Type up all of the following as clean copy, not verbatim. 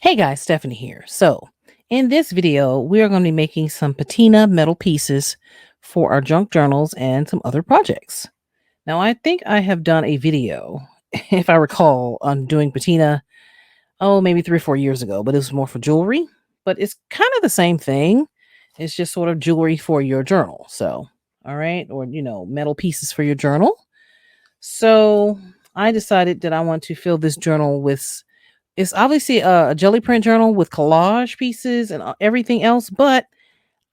Hey guys, Stephanie here. So, in this video, we are going to be making some patina metal pieces for our junk journals and some other projects. Now, I think I have done a video, if I recall, on doing patina, maybe 3 or 4 years ago, but it was more for jewelry. But it's kind of the same thing. It's just sort of jewelry for your journal. So, all right, or metal pieces for your journal. So, I decided that I want to fill this journal with it's obviously a jelly print journal with collage pieces and everything else, but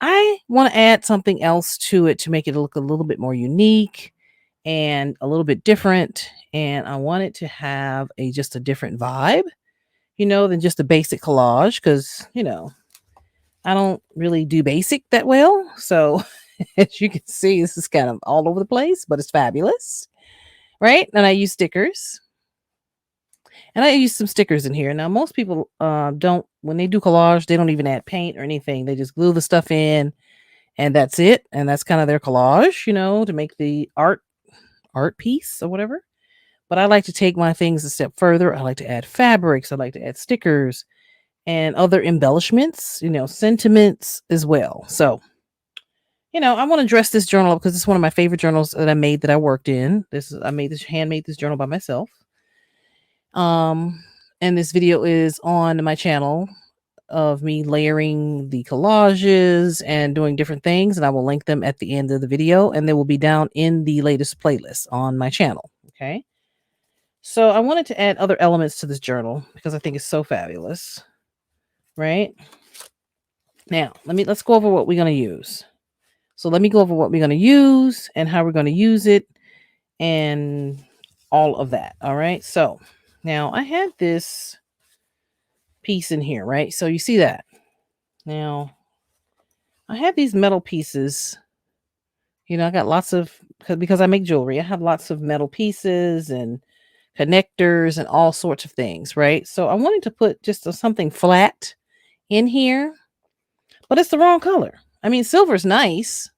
I want to add something else to it to make it look a little bit more unique and a little bit different. And I want it to have just a different vibe, than just a basic collage because, I don't really do basic that well. So as you can see, this is kind of all over the place, but it's fabulous, right? And I use stickers. And I use some stickers in here. Now, most people don't, when they do collage, they don't even add paint or anything. They just glue the stuff in and that's it. And that's kind of their collage, to make the art piece or whatever. But I like to take my things a step further. I like to add fabrics. I like to add stickers and other embellishments, sentiments as well. So, I want to dress this journal up because it's one of my favorite journals that I made that I worked in. I made this handmade this journal by myself. Um, and this video is on my channel of me layering the collages and doing different things, and I will link them at the end of the video, and they will be down in the latest playlist on my channel. Okay. So I wanted to add other elements to this journal because I think it's so fabulous. Right now, let's go over what we're going to use. So let me go over what we're going to use and how we're going to use it and all of that. All right. So now I had this piece in here, right? So you see that. Now I have these metal pieces. I got lots of because I make jewelry. I have lots of metal pieces and connectors and all sorts of things, right? So I wanted to put just something flat in here, but it's the wrong color. I mean, silver's nice,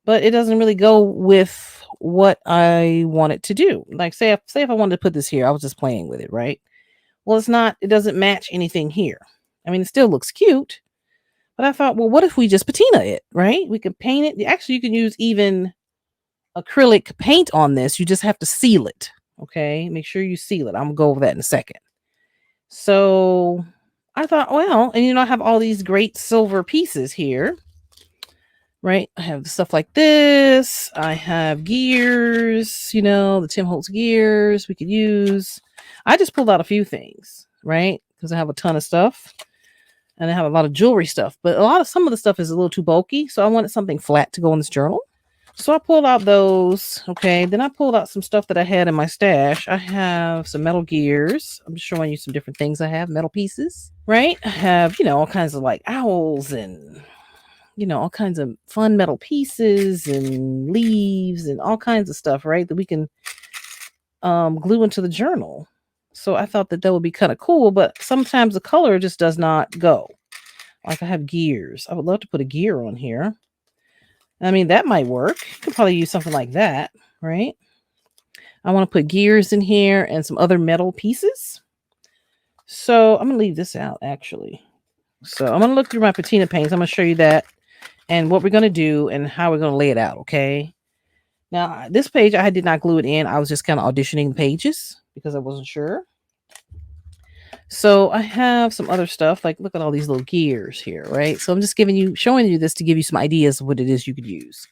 but it doesn't really go with what I want it to do. Like say if I wanted to put this here, I was just playing with it, right? Well, it's not, it doesn't match anything here. I mean, it still looks cute, but I thought, well, what if we just patina it, right? We could paint it. Actually, you can use even acrylic paint on this. You just have to seal it. Okay. Make sure you seal it. I'm going to go over that in a second. So I thought, well, and I have all these great silver pieces here, right? I have stuff like this. I have gears, the Tim Holtz gears we could use. I just pulled out a few things, right? Because I have a ton of stuff and I have a lot of jewelry stuff, but some of the stuff is a little too bulky. So I wanted something flat to go in this journal. So I pulled out those. Okay. Then I pulled out some stuff that I had in my stash. I have some metal gears. I'm just showing you some different things I have, metal pieces, right? I have, all kinds of like owls and, all kinds of fun metal pieces and leaves and all kinds of stuff, right? That we can glue into the journal. So I thought that would be kind of cool, but sometimes the color just does not go. Like I have gears. I would love to put a gear on here. I mean, that might work. You could probably use something like that, right? I want to put gears in here and some other metal pieces. So I'm going to leave this out, actually. So I'm going to look through my patina paints. I'm going to show you that and what we're going to do and how we're going to lay it out, okay? Now, this page, I did not glue it in. I was just kind of auditioning the pages because I wasn't sure. So I have some other stuff. Like, look at all these little gears here, right? So I'm just showing you this to give you some ideas of what it is you could use.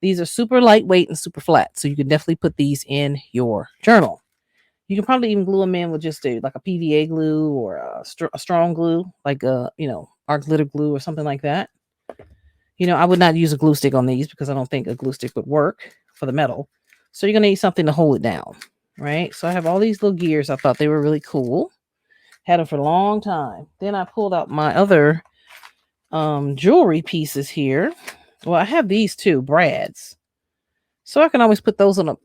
These are super lightweight and super flat. So you can definitely put these in your journal. You can probably even glue them in with just like a PVA glue or a strong glue, like art glitter glue or something like that. I would not use a glue stick on these because I don't think a glue stick would work for the metal. So you're going to need something to hold it down, right? So I have all these little gears. I thought they were really cool. Had them for a long time. Then I pulled out my other jewelry pieces here. Well, I have these too, brads. So I can always put those on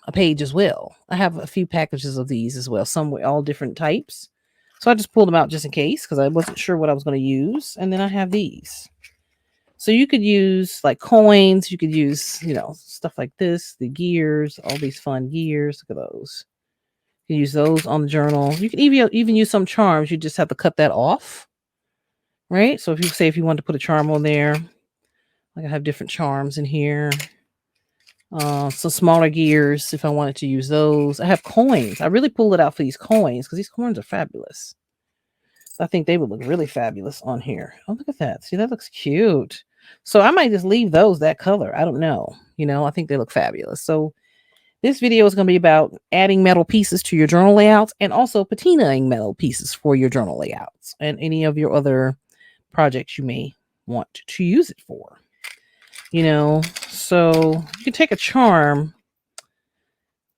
a page as well. I have a few packages of these as well, some with all different types. So I just pulled them out just in case because I wasn't sure what I was going to use. And then I have these. So you could use like coins. You could use, stuff like this, the gears, all these fun gears. Look at those. You can use those on the journal. You can even use some charms. You just have to cut that off, right? So if you want to put a charm on there, like I have different charms in here. So smaller gears if I wanted to use those. I have coins. I really pulled it out for these coins because these coins are fabulous. I think they would look really fabulous on here. Oh, look at that. See, that looks cute. So I might just leave those that color. I don't know. I think they look fabulous. So this video is going to be about adding metal pieces to your journal layouts and also patinaing metal pieces for your journal layouts and any of your other projects you may want to use it for. So you can take a charm,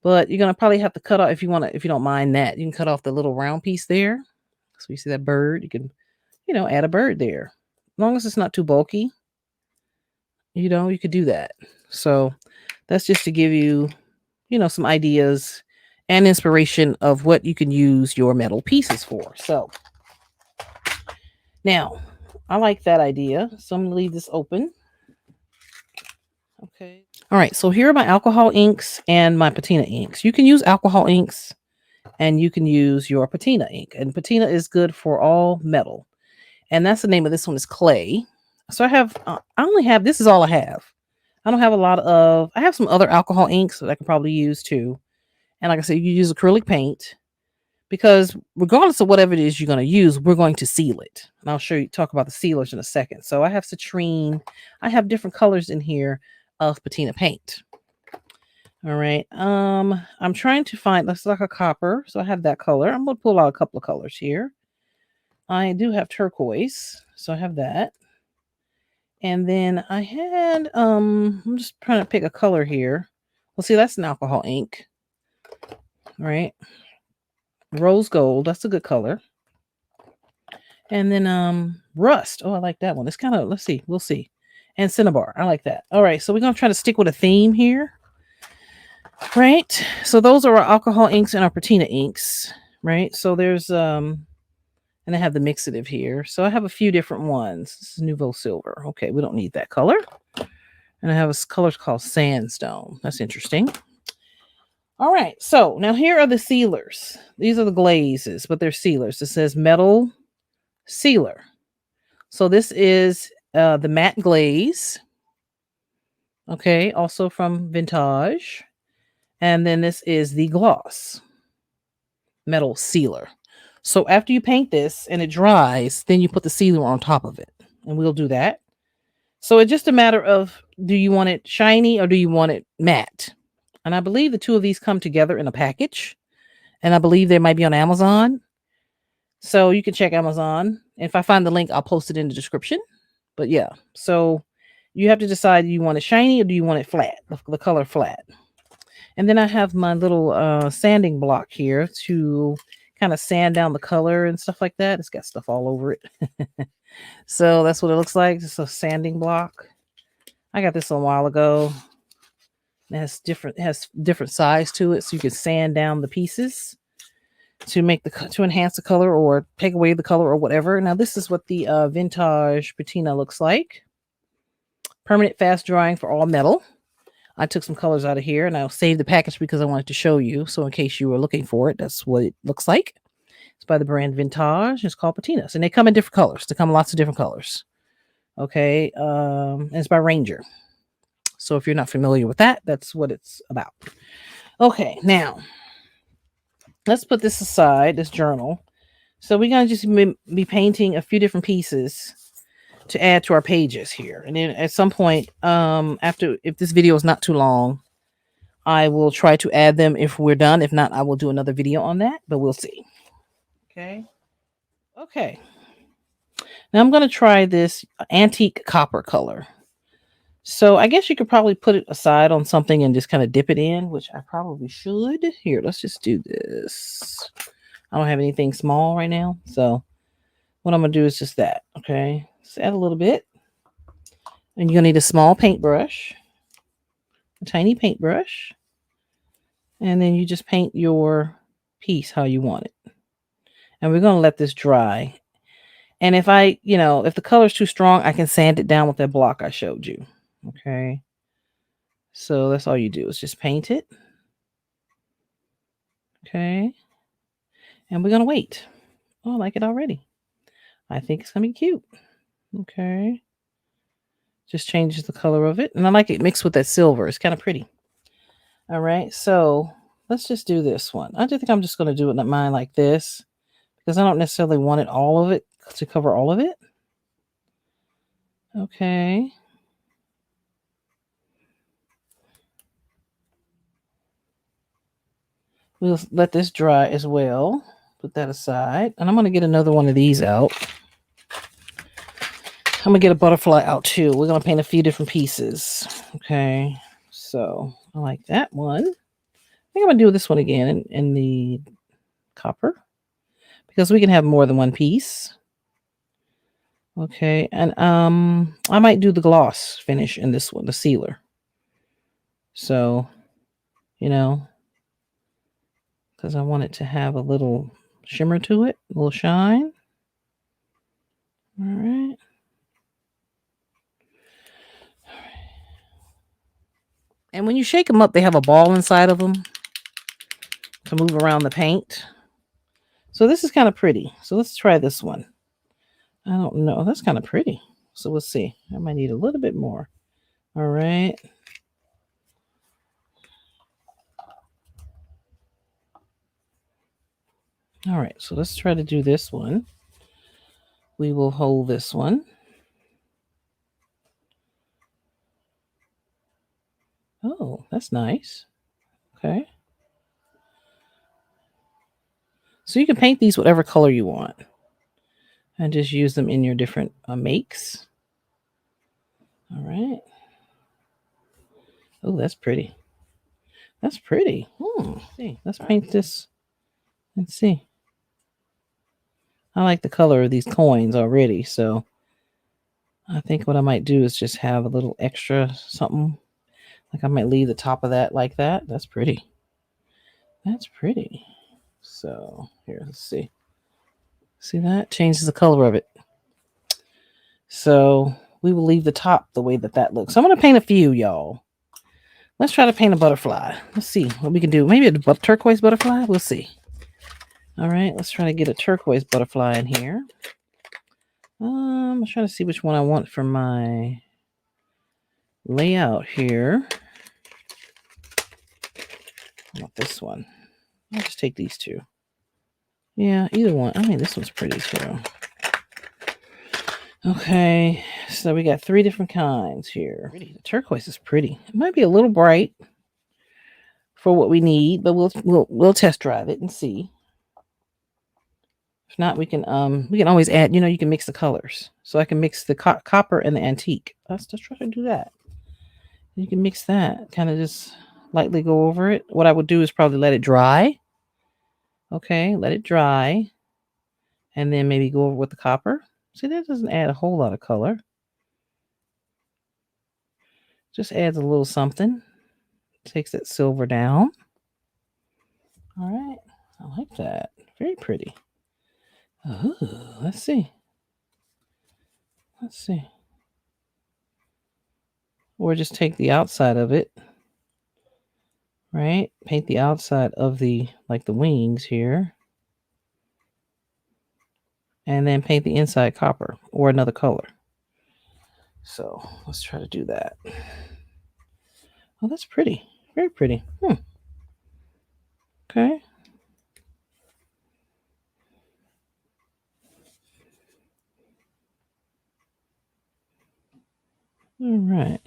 but you're going to probably have to cut off if you don't mind that. You can cut off the little round piece there. So you see that bird, you can, add a bird there. As long as it's not too bulky, you could do that. So that's just to give you, some ideas and inspiration of what you can use your metal pieces for. So now I like that idea. So I'm going to leave this open. Okay. All right. So here are my alcohol inks and my patina inks. You can use alcohol inks and you can use your patina ink. And patina is good for all metal. And that's the name of this one is clay. So this is all I have. I don't have I have some other alcohol inks that I could probably use too. And like I said, you use acrylic paint because regardless of whatever it is you're going to use, we're going to seal it. And I'll talk about the sealers in a second. So I have citrine. I have different colors in here of patina paint. All right. I'm trying to find, looks like a copper. So I have that color. I'm going to pull out a couple of colors here. I do have turquoise. So I have that. And then I had, I'm just trying to pick a color here. Well, see, that's an alcohol ink. All right. Rose gold. That's a good color. And then, rust. Oh, I like that one. It's kind of, let's see. We'll see. And cinnabar. I like that. All right. So we're going to try to stick with a theme here. Right. So those are our alcohol inks and our patina inks. Right. So there's, and I have the mixative here. So I have a few different ones. This is Nouveau Silver. Okay, we don't need that color. And I have a color called Sandstone. That's interesting. All right, so now here are the sealers. These are the glazes, but they're sealers. It says metal sealer. So this is the matte glaze. Okay, also from Vintage. And then this is the gloss metal sealer. So after you paint this and it dries, then you put the sealer on top of it. And we'll do that. So it's just a matter of, do you want it shiny or do you want it matte? And I believe the two of these come together in a package. And I believe they might be on Amazon. So you can check Amazon. If I find the link, I'll post it in the description. But yeah, so you have to decide, do you want it shiny or do you want it flat, the color flat? And then I have my little sanding block here to kind of sand down the color and stuff like that. It's got stuff all over it. So that's what it looks like. It's a sanding block. I got this a while ago. It has different size to it, so you can sand down the pieces to enhance the color or take away the color or whatever. Now this is what the Vintage patina looks like. Permanent fast drying for all metal. I took some colors out of here and I'll save the package because I wanted to show you. So in case you were looking for it, that's what it looks like. It's by the brand Vintage. It's called patinas, and they come in different colors. They come in lots of different colors. Okay, and it's by Ranger. So if you're not familiar with that, that's what it's about. Okay, now let's put this aside, this journal. So we're going to just be painting a few different pieces to add to our pages here. And then at some point, if this video is not too long, I will try to add them if we're done. If not, I will do another video on that, but we'll see. Okay. Now I'm going to try this antique copper color. So I guess you could probably put it aside on something and just kind of dip it in, which I probably should. Here, let's just do this. I don't have anything small right now. So what I'm going to do is just that. Okay. Just add a little bit. And you're going to need a small paintbrush, a tiny paintbrush. And then you just paint your piece how you want it. And we're going to let this dry. And if if the color's too strong, I can sand it down with that block I showed you. Okay. So that's all you do is just paint it. Okay. And we're going to wait. Oh, I like it already. I think it's going to be cute. Okay. Just changes the color of it. And I like it mixed with that silver. It's kind of pretty. All right. So let's just do this one. I think I'm just going to do it in mine like this because I don't necessarily want it all of it to cover all of it. Okay. We'll let this dry as well. Put that aside. And I'm going to get another one of these out. I'm going to get a butterfly out too. We're going to paint a few different pieces. Okay. So I like that one. I think I'm going to do this one again in the copper because we can have more than one piece. Okay. And I might do the gloss finish in this one, the sealer. So, because I want it to have a little shimmer to it, a little shine. All right. And when you shake them up, they have a ball inside of them to move around the paint. So this is kind of pretty. So let's try this one. I don't know. That's kind of pretty. So we'll see. I might need a little bit more. All right. All right. So let's try to do this one. We will hold this one. Oh, that's nice. Okay. So you can paint these whatever color you want and just use them in your different makes. All right. Oh, that's pretty. That's pretty. See, let's paint this. Let's see. I like the color of these coins already, so I think what I might do is just have a little extra something. Like I might leave the top of that like that. That's pretty. That's pretty. So here, let's see. See that? Changes the color of it. So we will leave the top the way that looks. I'm going to paint a few, y'all. Let's try to paint a butterfly. Let's see what we can do. Maybe a turquoise butterfly. We'll see. All right, let's try to get a turquoise butterfly in here. I'm trying to see which one I want for my layout here. I want this one. I'll just take these two. Yeah, either one. I mean, this one's pretty too. Okay, so we got 3 different kinds here. The turquoise is pretty. It might be a little bright for what we need, but we'll test drive it and see. If not, we can always add. You can mix the colors. So I can mix the copper and the antique. Let's just try to do that. You can mix that. Kind of just lightly go over it. What I would do is probably let it dry. Okay, let it dry, and then maybe go over with the copper. See, that doesn't add a whole lot of color. Just adds a little something. Takes that silver down. All right. I like that. Very pretty. Oh, let's see. Let's see. Or just take the outside of it. Right? Paint the outside of the wings here. And then paint the inside copper or another color. So let's try to do that. Oh, that's pretty. Very pretty. Okay. All right.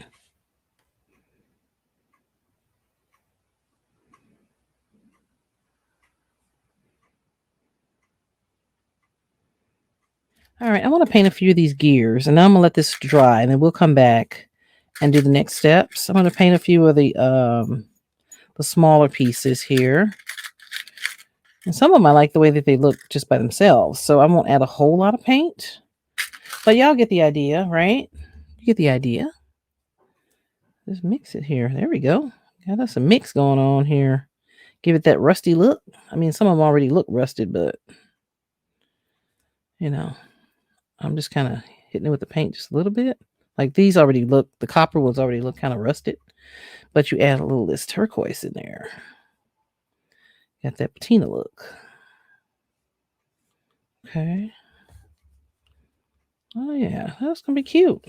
All right. I want to paint a few of these gears, and now I'm going to let this dry, and then we'll come back and do the next steps. I'm going to paint a few of the smaller pieces here. And some of them I like the way that they look just by themselves. So I won't add a whole lot of paint. But y'all get the idea, right? You get the idea. Just mix it here. There we go. Got us a mix going on here. Give it that rusty look. I mean, some of them already look rusted, but I'm just kind of hitting it with the paint just a little bit. Like these already look, the copper ones already look kind of rusted. But you add a little of this turquoise in there. Got that patina look. Okay. Oh yeah, that's gonna be cute.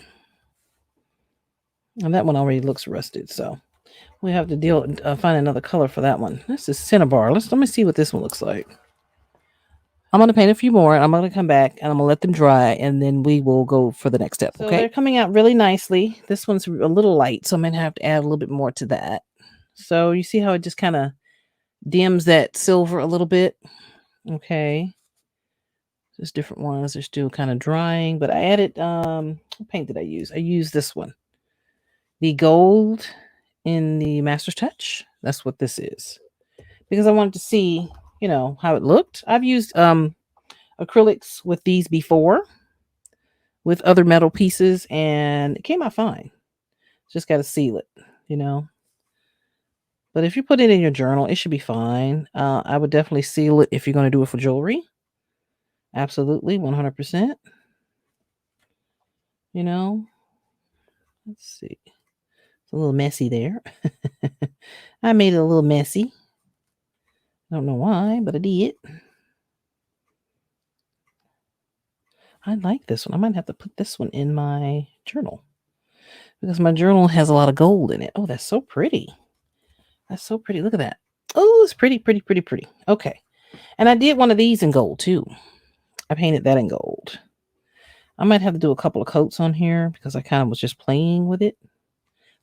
And that one already looks rusted, so we have to find another color for that one. This is Cinnabar. Let me see what this one looks like. I'm gonna paint a few more, and I'm gonna come back and I'm gonna let them dry, and then we will go for the next step. So they're coming out really nicely. This one's a little light, so I'm gonna have to add a little bit more to that. So you see how it just kind of dims that silver a little bit. Okay. There's different ones. They're still kind of drying, but I added what paint did I use? I used this one. The gold in the Master's Touch. That's what this is. Because I wanted to see, how it looked. I've used acrylics with these before with other metal pieces, and it came out fine. Just got to seal it. But if you put it in your journal, it should be fine. I would definitely seal it if you're going to do it for jewelry. Absolutely, 100%. Let's see. It's a little messy there. I made it a little messy. I don't know why, but I did. I like this one. I might have to put this one in my journal because my journal has a lot of gold in it. Oh, that's so pretty. That's so pretty. Look at that. Oh, it's pretty, pretty, pretty, pretty. Okay. And I did one of these in gold too. I painted that in gold. I might have to do a couple of coats on here because I kind of was just playing with it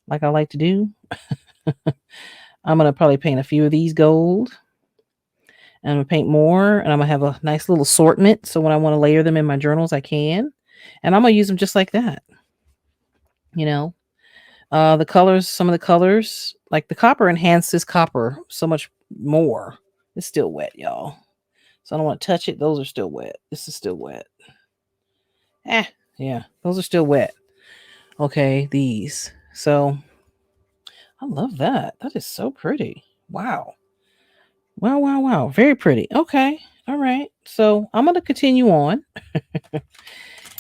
like I like to do. I'm going to probably paint a few of these gold. And I'm going to paint more, and I'm going to have a nice little assortment. So when I want to layer them in my journals, I can. And I'm going to use them just like that. The colors, some of the colors, like the copper enhances copper so much more. It's still wet, y'all. So I don't want to touch it. Those are still wet. This is still wet. Yeah, those are still wet. Okay, these. So I love that. That is so pretty. Wow. Wow, wow, wow. Very pretty. Okay. All right. So I'm going to continue on.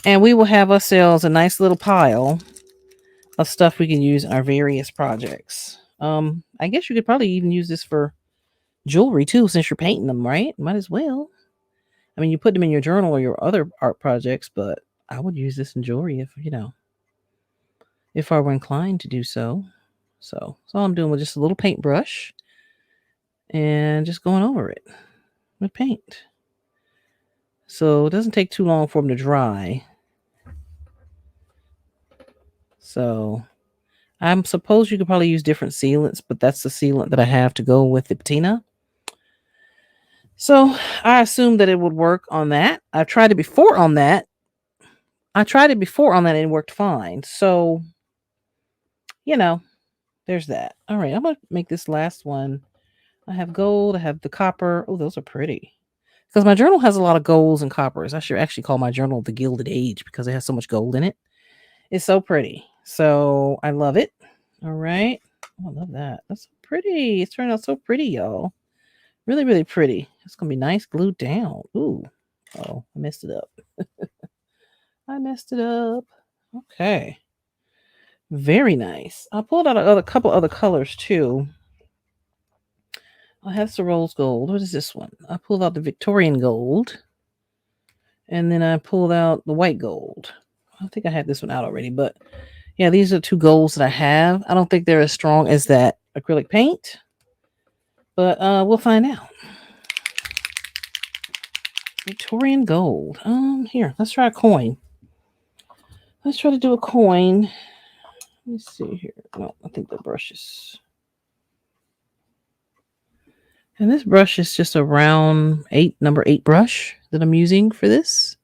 And we will have ourselves a nice little pile of stuff we can use in our various projects. I guess you could probably even use this for jewelry too, since you're painting them, right? Might as well. I mean, you put them in your journal or your other art projects, but I would use this in jewelry if I were inclined to do so. So all I'm doing with just a little paintbrush and just going over it with paint. So it doesn't take too long for them to dry. So I suppose you could probably use different sealants, but that's the sealant that I have to go with the patina. So I assumed that it would work on that. I tried it before on that. And it worked fine. So, there's that. All right, I'm going to make this last one. I have gold. I have the copper. Oh, those are pretty. Because my journal has a lot of golds and coppers. I should actually call my journal the Gilded Age because it has so much gold in it. It's so pretty. So I love it. All right. Oh, I love that. That's so pretty. It's turned out so pretty, y'all. Really, really pretty. It's going to be nice glued down. Ooh. Oh, I messed it up. I messed it up. Okay. Very nice. I pulled out a couple other colors too. I have some rose gold. What is this one? I pulled out the Victorian gold. And then I pulled out the white gold. I think I had this one out already, but yeah, these are two golds that I have. I don't think they're as strong as that acrylic paint, but we'll find out. Victorian gold. Here, let's try a coin. Let's try to do a coin. Let me see here. No, I think the brushes. And this brush is just a round number 8 brush that I'm using for this.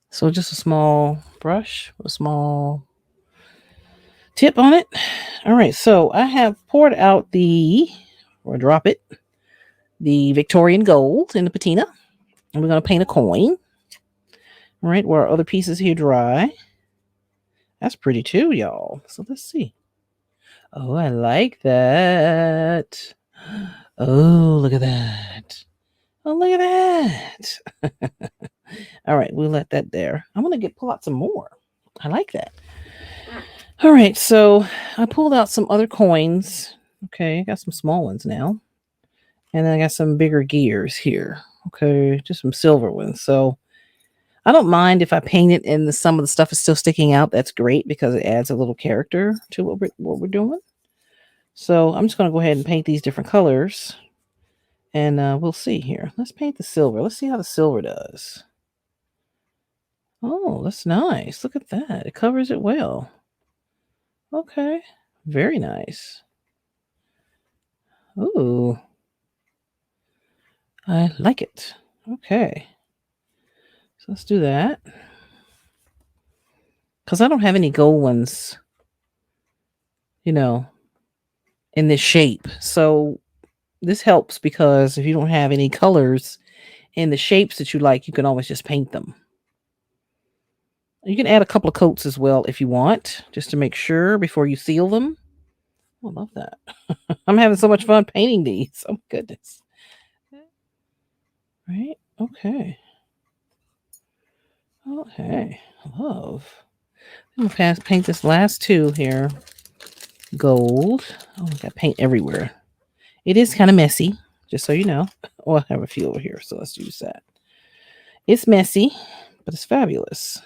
So just a small brush, a small tip on it. All right, so I have poured out the Victorian gold in the patina. And we're going to paint a coin. All right, where our other pieces here dry. That's pretty too, y'all. So let's see. Oh, I like that. Oh, look at that. Oh, look at that. All right, we'll let that there. I'm going to pull out some more. I like that. All right, so I pulled out some other coins. Okay, I got some small ones now. And then I got some bigger gears here. Okay, just some silver ones. So I don't mind if I paint it and some of the stuff is still sticking out. That's great because it adds a little character to what we're doing. So I'm just going to go ahead and paint these different colors, and we'll see here. Let's paint the silver. Let's see how the silver does. Oh, that's nice. Look at that. It covers it well. Okay, very nice. Ooh, I like it. Okay, so let's do that. Because I don't have any gold ones, you know, in this shape. So this helps because if you don't have any colors in the shapes that you like, you can always just paint them. You can add a couple of coats as well if you want, just to make sure before you seal them. Oh, I love that. I'm having so much fun painting these. Oh, my goodness. Right? Okay. Okay. Love. I'm going to paint this last two here. Gold. Oh, I got paint everywhere. It is kind of messy, just so you know. Oh, I have a few over here, so let's use that. It's messy, but it's fabulous.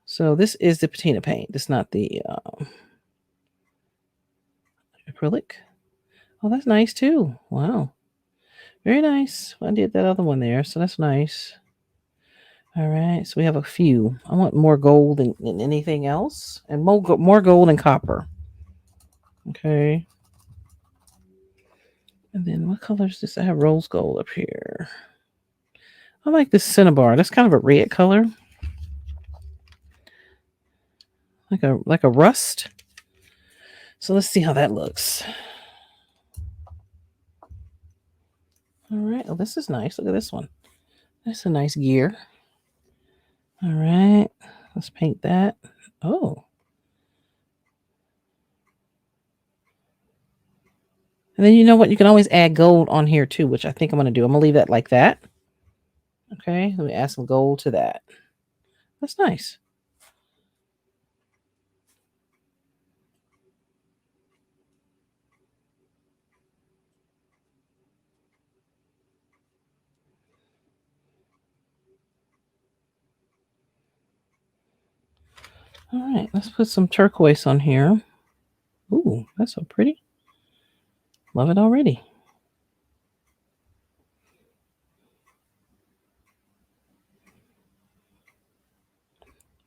So this is the patina paint. It's not the acrylic. Oh, that's nice too. Wow. Very nice. I did that other one there, so that's nice. All right, so we have a few. I want more gold than anything else, and more gold and copper. Okay. And then what color is this? I have rose gold up here. I like this cinnabar. That's kind of a red color, like a rust. So let's see how that looks. All right. Oh, this is nice. Look at this one. That's a nice gear. All right. Let's paint that. Oh. And then you know what? You can always add gold on here too, which I think I'm going to do. I'm going to leave that like that. Okay. Let me add some gold to that. That's nice. All right. Let's put some turquoise on here. Ooh, that's so pretty. Love it already.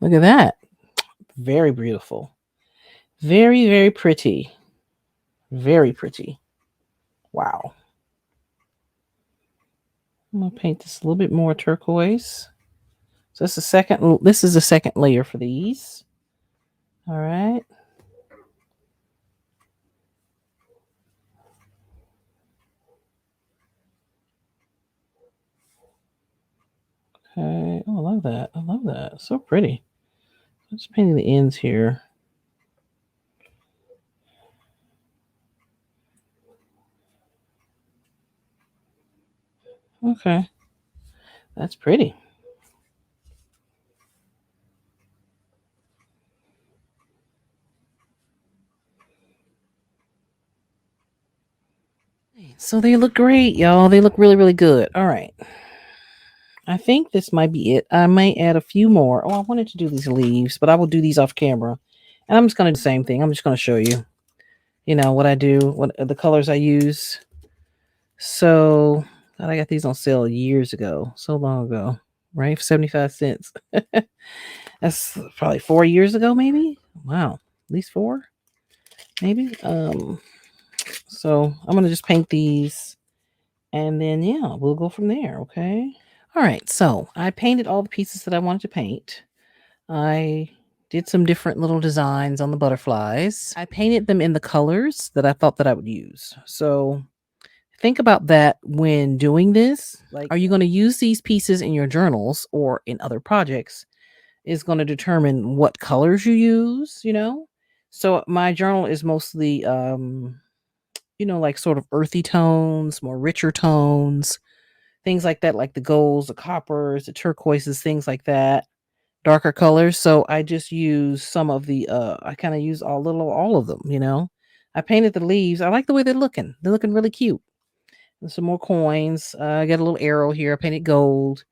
Look at that. Very beautiful. Very, very pretty. Very pretty. Wow. I'm gonna paint this a little bit more turquoise. So this is the second layer for these. All right. Okay. Oh, I love that. I love that. So pretty. I'm just painting the ends here. Okay. That's pretty. So they look great, y'all. They look really, really good. All right. I think this might be it. I may add a few more. Oh, I wanted to do these leaves, but I will do these off camera. And I'm just going to do the same thing. I'm just going to show you, what I do, what the colors I use. So, God, I got these on sale years ago, so long ago, right? For 75 cents. That's probably 4 years ago, maybe. Wow. At least four, maybe. So I'm going to just paint these, and then, yeah, we'll go from there. Okay. All right, so I painted all the pieces that I wanted to paint. I did some different little designs on the butterflies. I painted them in the colors that I thought that I would use. So think about that when doing this. Like, are you going to use these pieces in your journals or in other projects? Is going to determine what colors you use. So my journal is mostly like sort of earthy tones, more richer tones, things like that, like the golds, the coppers, the turquoises, things like that, darker colors. So I just use some of the I kind of use all of them. I painted the leaves. I like the way they're looking. They're looking really cute. And some more coins. I got a little arrow here. I painted gold.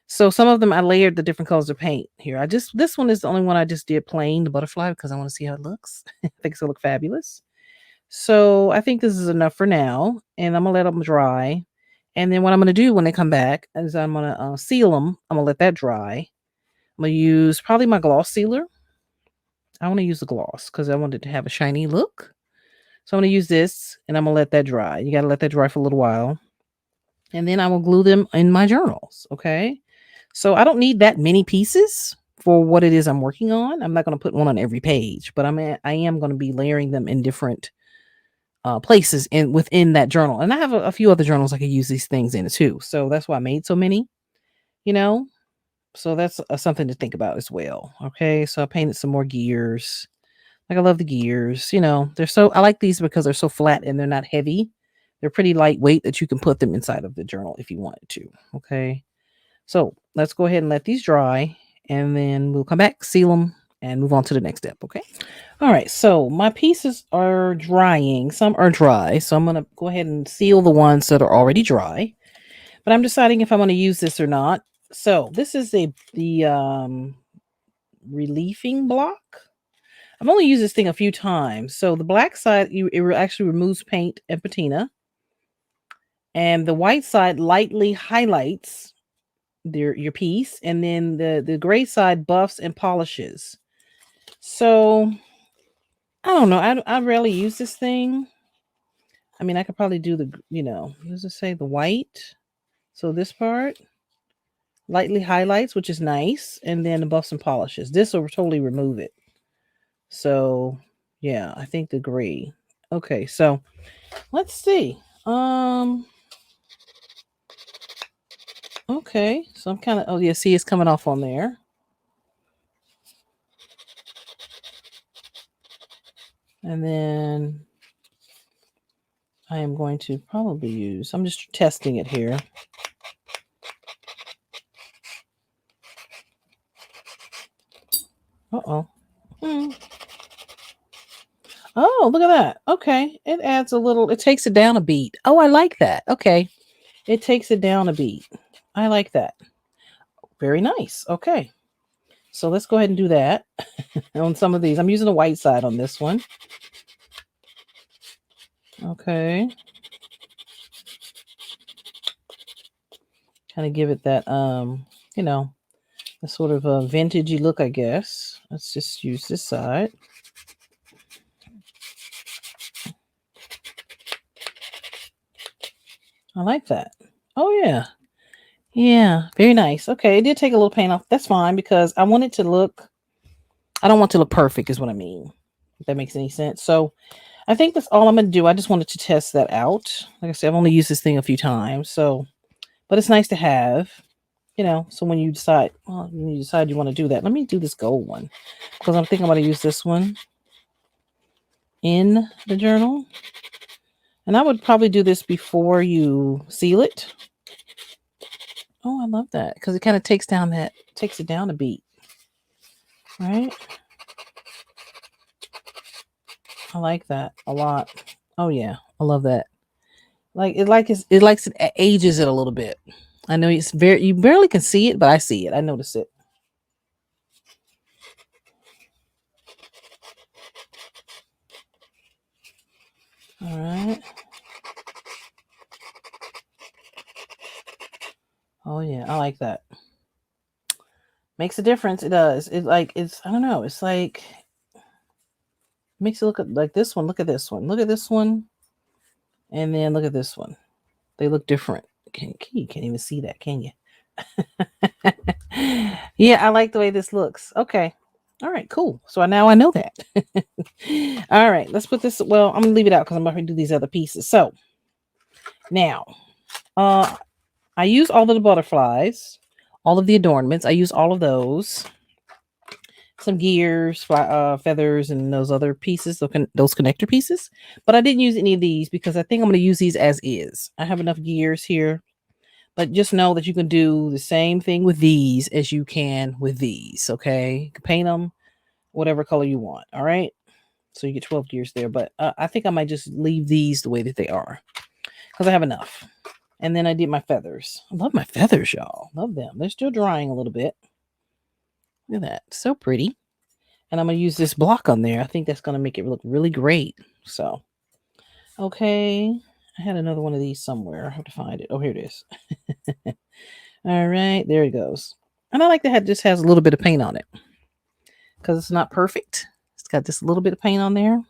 So some of them I layered the different colors of paint here. This one is the only one I just did plain, the butterfly, because I want to see how it looks. I think it's gonna look fabulous. So I think this is enough for now, and I'm gonna let them dry. And then what I'm gonna do when they come back is I'm gonna seal them. I'm gonna let that dry. I'm gonna use probably my gloss sealer. I want to use the gloss because I want it to have a shiny look. So I'm gonna use this, and I'm gonna let that dry. You gotta let that dry for a little while, and then I will glue them in my journals. Okay. So I don't need that many pieces for what it is I'm working on. I'm not gonna put one on every page, but I am gonna be layering them in different places in within that journal. And I have a few other journals I could use these things in too. So that's why I made so many, you know. So that's something to think about as well. Okay, so I painted some more gears. Like I love the gears. They're so I like these because they're so flat and they're not heavy. They're pretty lightweight that you can put them inside of the journal if you wanted to. Okay, so let's go ahead and let these dry, and then we'll come back, seal them, and move on to the next step. Okay. All right, so my pieces are drying. Some are dry, so I'm gonna go ahead and seal the ones that are already dry. But I'm deciding if I'm gonna use this or not. So this is the reliefing block. I've only used this thing a few times. So the black side, actually removes paint and patina, and the white side lightly highlights your piece, and then the gray side buffs and polishes. So I don't know. I rarely use this thing. I mean, I could probably do does it say the white? So this part lightly highlights, which is nice, and then the buffs and polishes. This will totally remove it. So yeah, I think the gray. Okay, so let's see. Okay, so I'm kind of, oh yeah, see, it's coming off on there. And then I am going to probably I'm just testing it here. Uh-oh. Oh, look at that. Okay. It takes it down a beat. Oh, I like that. Okay. It takes it down a beat. I like that. Very nice. Okay. So let's go ahead and do that on some of these. I'm using the white side on this one. Okay. Kind of give it that, a sort of a vintagey look, I guess. Let's just use this side. I like that. Oh, yeah. Yeah. Very nice. Okay. It did take a little paint off. That's fine because I want it to look, I don't want it to look perfect, is what I mean. If that makes any sense. So I think that's all I'm going to do. I just wanted to test that out. Like I said, I've only used this thing a few times. So, but it's nice to have, so when you decide you want to do that, let me do this gold one because I'm thinking I'm going to use this one in the journal. And I would probably do this before you seal it. Oh, I love that because it kind of takes it down a beat. Right? I like that a lot. Oh yeah, I love that. It likes it ages it a little bit. I know you barely can see it, but I see it. I notice it. All right. Oh yeah, I like that. Makes a difference. It does. I don't know. It's like makes it look like this one. Look at this one. Look at this one. And then look at this one. They look different. You can't even see that, can you? Yeah, I like the way this looks. Okay. All right, cool. So now I know that. All right, let's put this. Well, I'm gonna leave it out because I'm going to do these other pieces. So now, I use all of the butterflies, all of the adornments. I use all of those. Some gears, feathers, and those other pieces, those connector pieces. But I didn't use any of these because I think I'm going to use these as is. I have enough gears here. But just know that you can do the same thing with these as you can with these, okay? You can paint them whatever color you want, all right? So you get 12 gears there. But I think I might just leave these the way that they are because I have enough. And then I did my feathers. I love my feathers, y'all. Love them. They're still drying a little bit. Look at that. So pretty. And I'm going to use this block on there. I think that's going to make it look really great. So, okay. I had another one of these somewhere. I have to find it. Oh, here it is. All right. There it goes. And I like that it just has a little bit of paint on it because it's not perfect. It's got just a little bit of paint on there.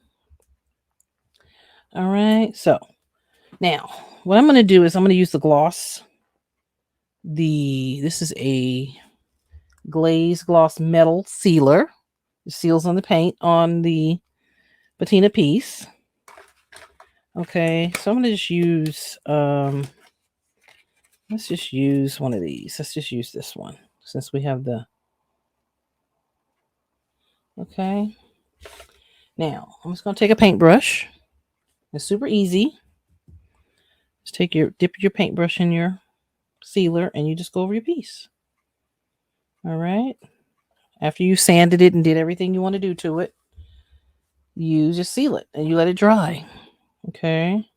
All right. So, now what I'm going to do is I'm going to use the gloss. This is a glazed gloss metal sealer. It seals on the paint on the patina piece. Okay, so I'm going to just use, let's just use one of these. Let's just use this one since we have the, okay. Now, I'm just going to take a paintbrush. It's super easy. Just dip your paintbrush in your sealer and you just go over your piece. All right. After you sanded it and did everything you want to do to it, you just seal it and you let it dry. Okay.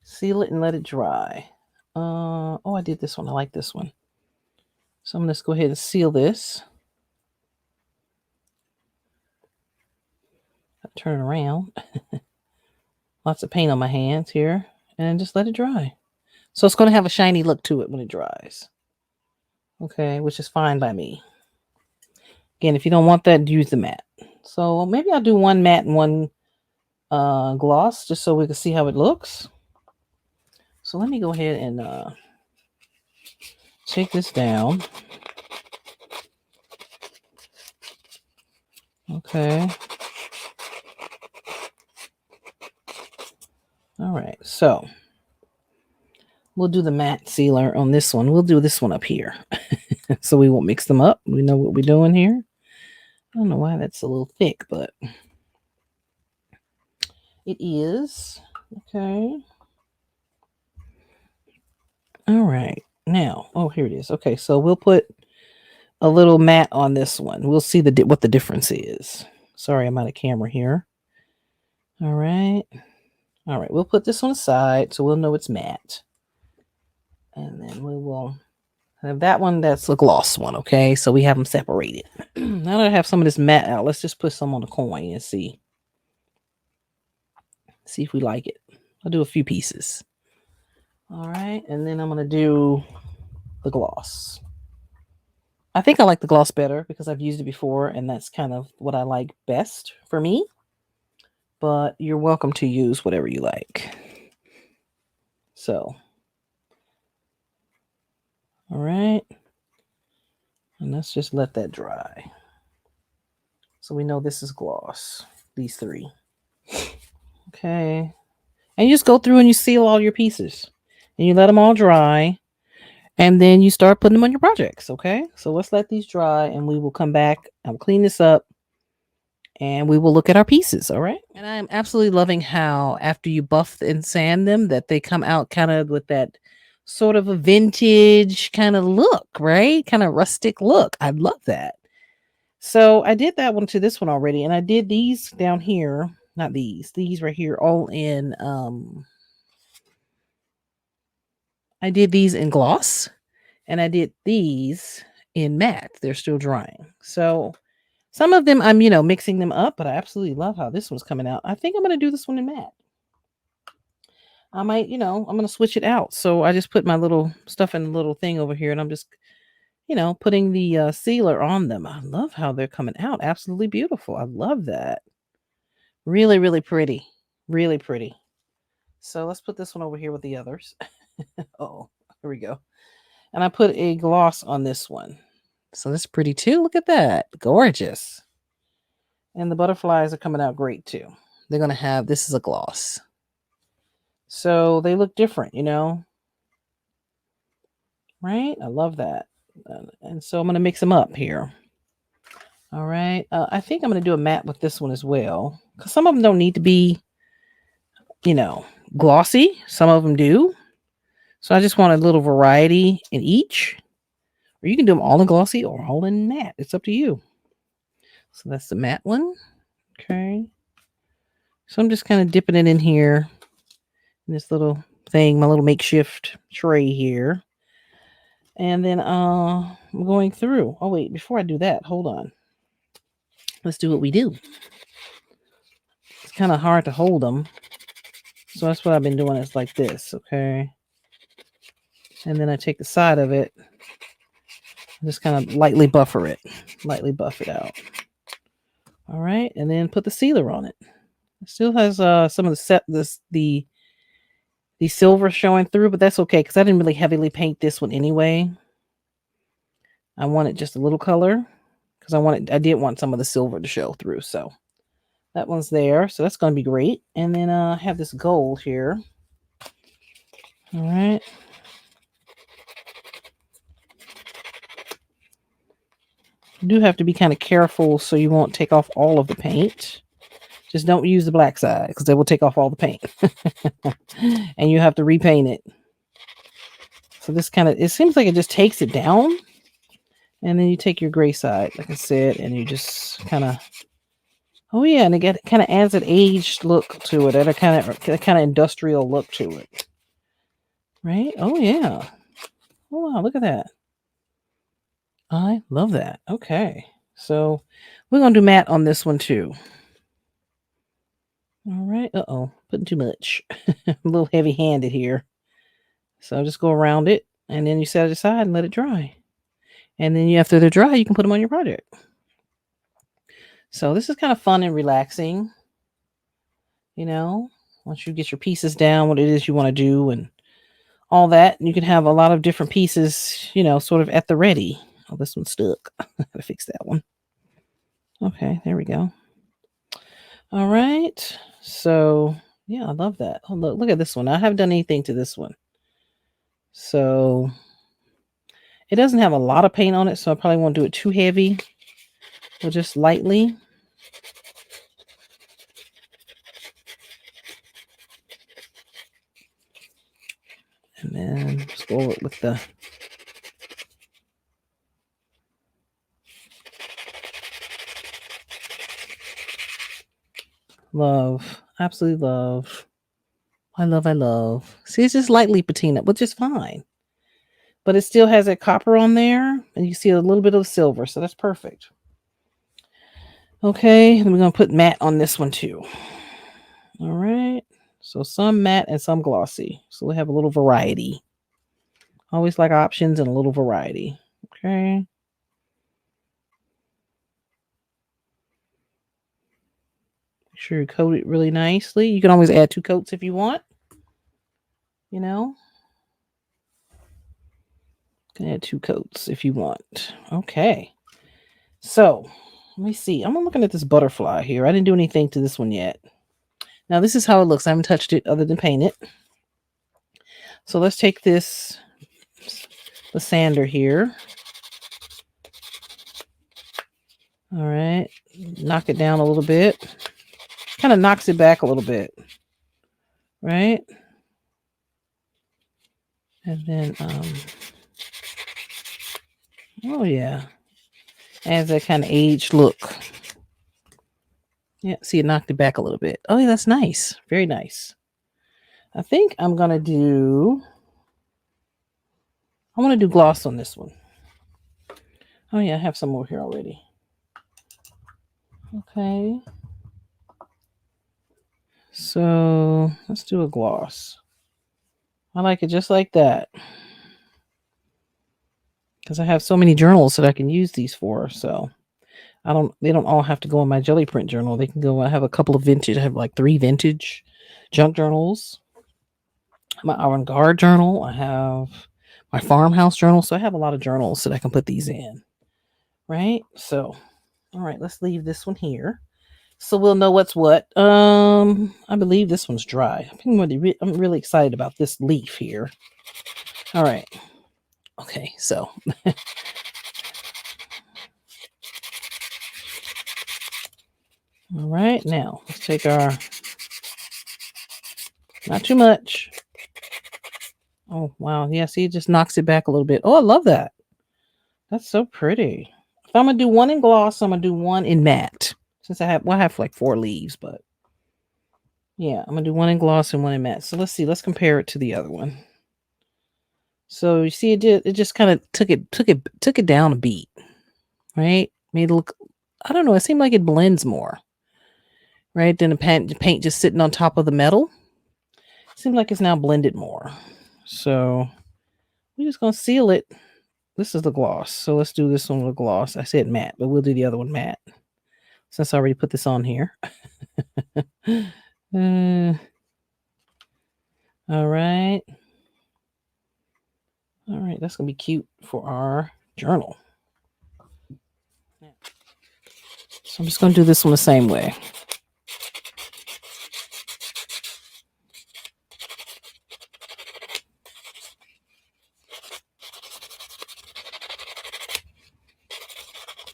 Seal it and let it dry. Oh, I did this one. I like this one. So I'm going to go ahead and seal this. Turn it around. Lots of paint on my hands here. And just let it dry. So it's going to have a shiny look to it when it dries. Okay, which is fine by me. Again, if you don't want that, use the matte. So maybe I'll do one matte and one gloss just so we can see how it looks. So let me go ahead and take this down. Okay. All right, so we'll do the matte sealer on this one. We'll do this one up here. So we won't mix them up. We know what we're doing here. I don't know why that's a little thick, but it is. Okay. All right. Now, oh, here it is. Okay, so we'll put a little matte on this one. We'll see what the difference is. Sorry, I'm out of camera here. All right. All right, we'll put this on the side so we'll know it's matte. And then we will have that one. That's the gloss one, okay? So we have them separated. Now that I have some of this matte out, let's just put some on the coin and see. See if we like it. I'll do a few pieces. All right, and then I'm going to do the gloss. I think I like the gloss better because I've used it before, and that's kind of what I like best for me. But you're welcome to use whatever you like. So, all right. And let's just let that dry. So we know this is gloss, these three. Okay. And you just go through and you seal all your pieces. And you let them all dry. And then you start putting them on your projects, okay? So let's let these dry and we will come back. I'll clean this up. And we will look at our pieces, all right? And I'm absolutely loving how after you buff and sand them, that they come out kind of with that sort of a vintage kind of look, right? Kind of rustic look. I love that. So I did that one to this one already. And I did these down here. Not these right here, all in, I did these in gloss. And I did these in matte. They're still drying. So some of them I'm, mixing them up, but I absolutely love how this one's coming out. I think I'm going to do this one in matte. I might, I'm going to switch it out. So I just put my little stuff in a little thing over here and I'm just, putting the sealer on them. I love how they're coming out. Absolutely beautiful. I love that. Really, really pretty. Really pretty. So let's put this one over here with the others. Oh, here we go. And I put a gloss on this one. So that's pretty too. Look at that. Gorgeous. And the butterflies are coming out great too. They're going to have, this is a gloss. So they look different, right? I love that. And so I'm going to mix them up here. All right. I think I'm going to do a matte with this one as well. Because some of them don't need to be, glossy. Some of them do. So I just want a little variety in each. Or you can do them all in glossy or all in matte. It's up to you. So that's the matte one. Okay. So I'm just kind of dipping it in here in this little thing, my little makeshift tray here. And then I'm going through. Oh wait, before I do that, hold on. Let's do what we do. It's kind of hard to hold them. So that's what I've been doing. It's like this, okay? And then I take the side of it, just kind of lightly buff it out. All right, and then put the sealer on it. It still has some of the silver showing through, but that's okay because I didn't really heavily paint this one anyway. I wanted just a little color because I did want some of the silver to show through. So that one's there. So that's going to be great. And then I have this gold here. All right. You do have to be kind of careful so you won't take off all of the paint. Just don't use the black side because they will take off all the paint. And you have to repaint it. So this it seems like it just takes it down. And then you take your gray side, like I said, and you just kind of, oh yeah, and it kind of adds an aged look to it, and a kind of industrial look to it. Right? Oh yeah. Oh wow, look at that. I love that. Okay. So we're going to do matte on this one too. All right. Uh-oh. Putting too much. A little heavy-handed here. So just go around it, and then you set it aside and let it dry. And then after they're dry, you can put them on your project. So this is kind of fun and relaxing. You know, once you get your pieces down, what it is you want to do and all that, you can have a lot of different pieces, sort of at the ready. Oh, this one's stuck. I gotta fix that one. Okay, there we go. All right. So, yeah, I love that. Oh, look at this one. I haven't done anything to this one. So, it doesn't have a lot of paint on it, so I probably won't do it too heavy. But just lightly. And then just go over it with the love. Absolutely love. I love. See, it's just lightly patina, which is fine. But it still has that copper on there, and you see a little bit of silver, so that's perfect. Okay, then we're going to put matte on this one too. All right. So some matte and some glossy. So we have a little variety. Always like options and a little variety. Okay. Make sure you coat it really nicely. You can always add 2 coats if you want. You can add 2 coats if you want. Okay. So let me see. I'm looking at this butterfly here. I didn't do anything to this one yet. Now this is how it looks. I haven't touched it other than paint it. So let's take the sander here. All right. Knock it down a little bit. Kind of knocks it back a little bit. Right? And then, oh yeah. Adds that kind of aged look. Yeah, see, it knocked it back a little bit. Oh, yeah, that's nice. Very nice. I think I'm going to do gloss on this one. Oh, yeah, I have some more here already. Okay. So let's do a gloss. I like it just like that. Because I have so many journals that I can use these for. So they don't all have to go in my jelly print journal. They can go, I have a couple of vintage. I have like 3 vintage junk journals. My avant-garde journal. I have my farmhouse journal. So I have a lot of journals that I can put these in. Right? So, all right, let's leave this one here. So we'll know what's what. I believe this one's dry. I'm really excited about this leaf here. All right. Okay, so all right, now let's take our, not too much. Oh, wow. Yeah, see, it just knocks it back a little bit. Oh, I love that. That's so pretty. If I'm going to do one in gloss, I'm going to do one in matte. Since I have like 4 leaves, but Yeah, I'm gonna do one in gloss and one in matte. So let's see. Let's compare it to the other one. So you see, it just kind of took it down a beat, right? Made it look. I don't know. It seemed like it blends more, right? Than the paint just sitting on top of the metal. Seems like it's now blended more. So we're just gonna seal it. This is the gloss. So let's do this one with gloss. I said matte, but we'll do the other one matte since I already put this on here. uh, all right. All right. That's going to be cute for our journal. So I'm just going to do this one the same way.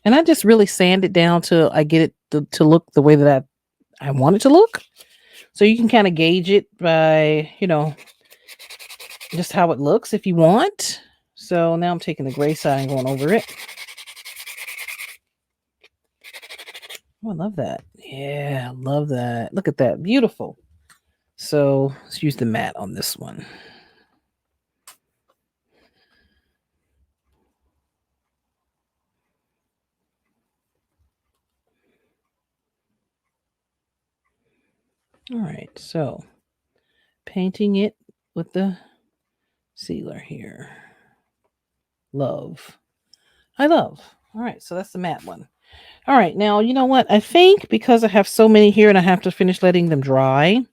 And I just really sand it down till I get it to look the way that I want it to look. So you can kind of gauge it by, just how it looks if you want. So now I'm taking the gray side and going over it. Oh, I love that. Yeah, I love that. Look at that. Beautiful. So let's use the matte on this one. All right. So painting it with the sealer here. Love. I love. All right. So that's the matte one. All right. Now, you know what? I think because I have so many here and I have to finish letting them dry,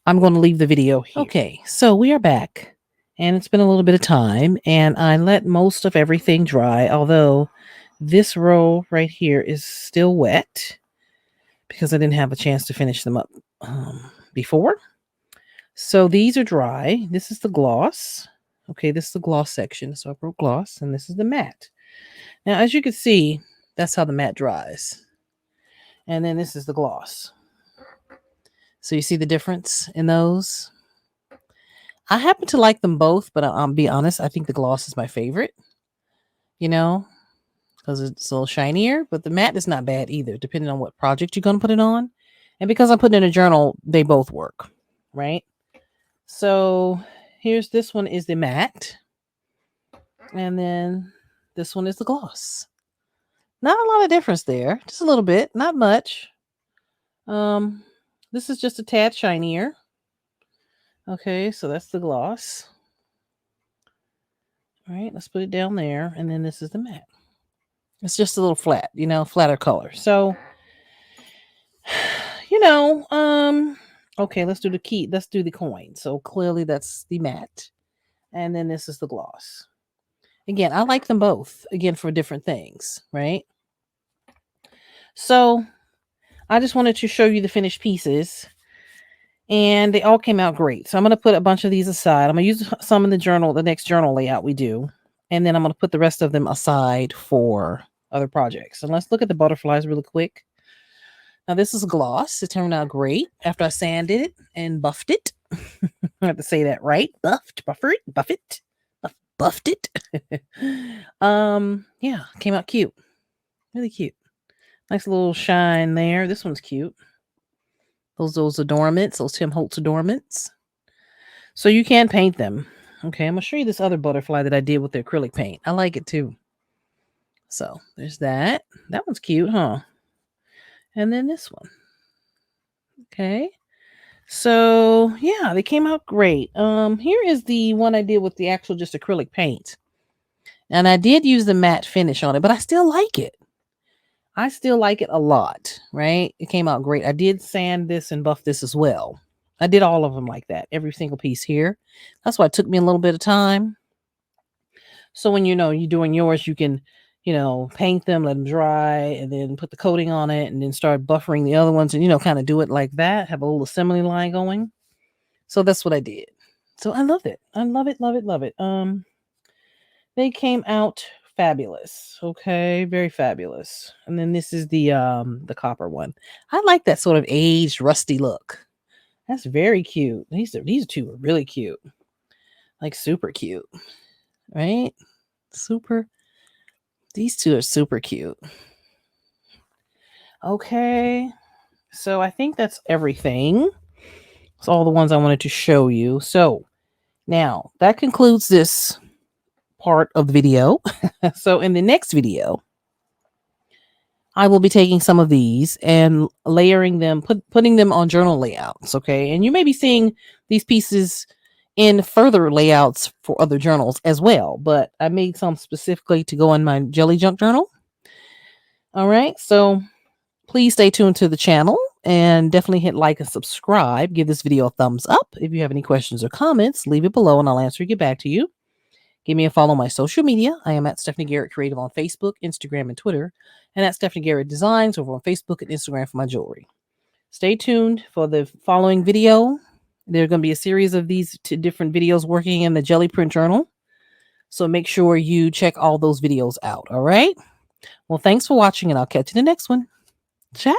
I'm going to leave the video here. Okay. So we are back. And it's been a little bit of time. And I let most of everything dry. Although this row right here is still wet because I didn't have a chance to finish them up before. So these are dry. This is the gloss. Okay, this is the gloss section. So I wrote gloss, and this is the matte. Now, as you can see, that's how the matte dries. And then this is the gloss. So you see the difference in those? I happen to like them both, but I'll be honest, I think the gloss is my favorite, because it's a little shinier, but the matte is not bad either, depending on what project you're going to put it on. And because I'm putting in a journal, they both work, right? So here's this one is the matte. And then this one is the gloss. Not a lot of difference there. Just a little bit. Not much. This is just a tad shinier. Okay, so that's the gloss. All right, let's put it down there. And then this is the matte. It's just a little flat, flatter color. So, okay, let's do the key. Let's do the coin. So clearly that's the matte. And then this is the gloss. Again, I like them both, again, for different things, right? So I just wanted to show you the finished pieces, and they all came out great. So I'm going to put a bunch of these aside. I'm going to use some in the next journal layout we do, and then I'm going to put the rest of them aside for other projects. And let's look at the butterflies really quick. Now this is gloss. It turned out great after I sanded it and buffed it. I have to say that right. Buffed it. Yeah, came out cute. Really cute. Nice little shine there. This one's cute. Those adornments, those Tim Holtz adornments. So you can paint them. Okay, I'm gonna show you this other butterfly that I did with the acrylic paint. I like it too. So there's that. That one's cute, huh? And then this one. Okay. So yeah, they came out great. Here is the one I did with the actual just acrylic paint. And I did use the matte finish on it, but I still like it. I still like it a lot, right? It came out great. I did sand this and buff this as well. I did all of them like that, every single piece here. That's why it took me a little bit of time. So when you're doing yours, you can, paint them, let them dry, and then put the coating on it, and then start buffering the other ones, and kind of do it like that. Have a little assembly line going. So that's what I did. So I love it. I love it, love it, love it. They came out fabulous. Okay, very fabulous. And then this is the copper one. I like that sort of aged, rusty look. That's very cute. These two are really cute. Like super cute. Right? Super. These two are super cute. Okay. So I think that's everything. It's all the ones I wanted to show you. So now that concludes this part of the video. So in the next video, I will be taking some of these and layering them, putting them on journal layouts. Okay. And you may be seeing these pieces in further layouts for other journals as well. But I made some specifically to go in my jelly junk journal. All right. So please stay tuned to the channel and definitely hit like and subscribe. Give this video a thumbs up. If you have any questions or comments, leave it below and I'll answer and get back to you. Give me a follow on my social media. I am at Stephanie Garrett Creative on Facebook, Instagram, and Twitter, and at Stephanie Garrett Designs over on Facebook and Instagram for my jewelry. Stay tuned for the following video. There are going to be a series of these two different videos working in the Jelly Print Journal. So make sure you check all those videos out. All right. Well, thanks for watching, and I'll catch you in the next one. Ciao.